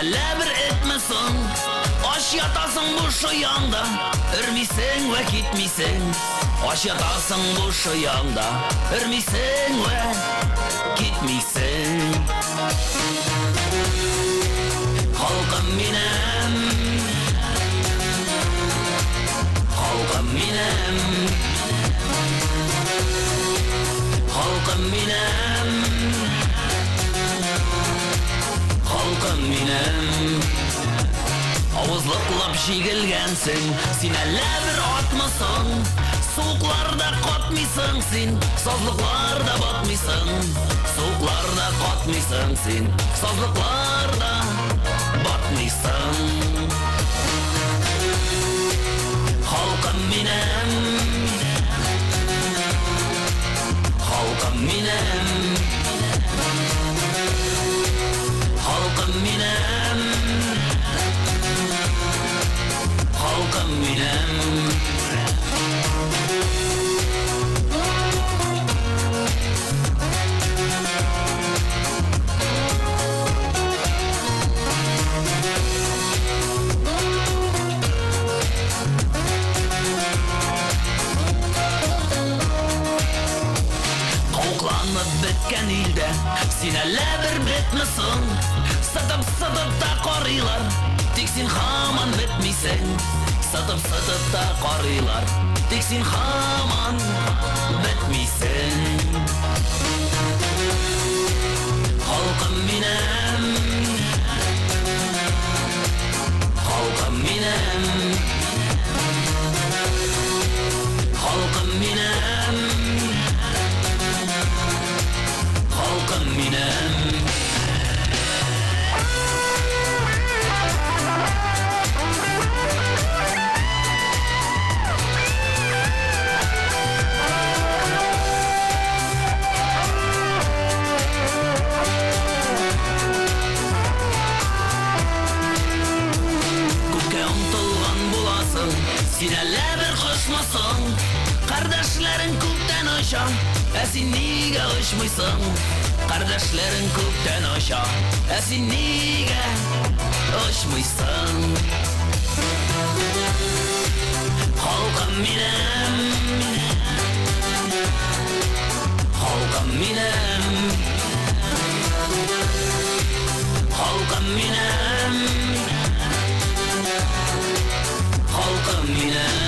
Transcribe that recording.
әллә bir etmesin. Aş yatasın boş yanda, örmisen ve gitmisen. Aş yatasın boş yanda, örmisen ve gitmisen. Halkım minem, halkım minem, halkım minem, halkım minem. Avızlıklap jigilgensin, sen әллә bir atmasın. Soğuklarda katmısın sen, sazlıklarda batmısın. Soğuklarda katmısın sen, sazlıklarda batmısın. Halkım minem, halkım minem, halkım minem, halkım minem. Tavuklanıp bitken ilde sen әллә bir bitmesin. Satıp da karılar, tek sen haman bitmisen. Satıp da karılar, tek sen haman bitmisen. Halkım minem, halkım minem, halkım minem, halkım minem. Sen әллә bir koşmasın, kardeşlerin kökten aşağı, sen niye uçmuşsun? Kardeşlerin kökten aşağı, sen niye uçmuşsun? Halkım minem, halkım minem, halkım minem, halkım minem.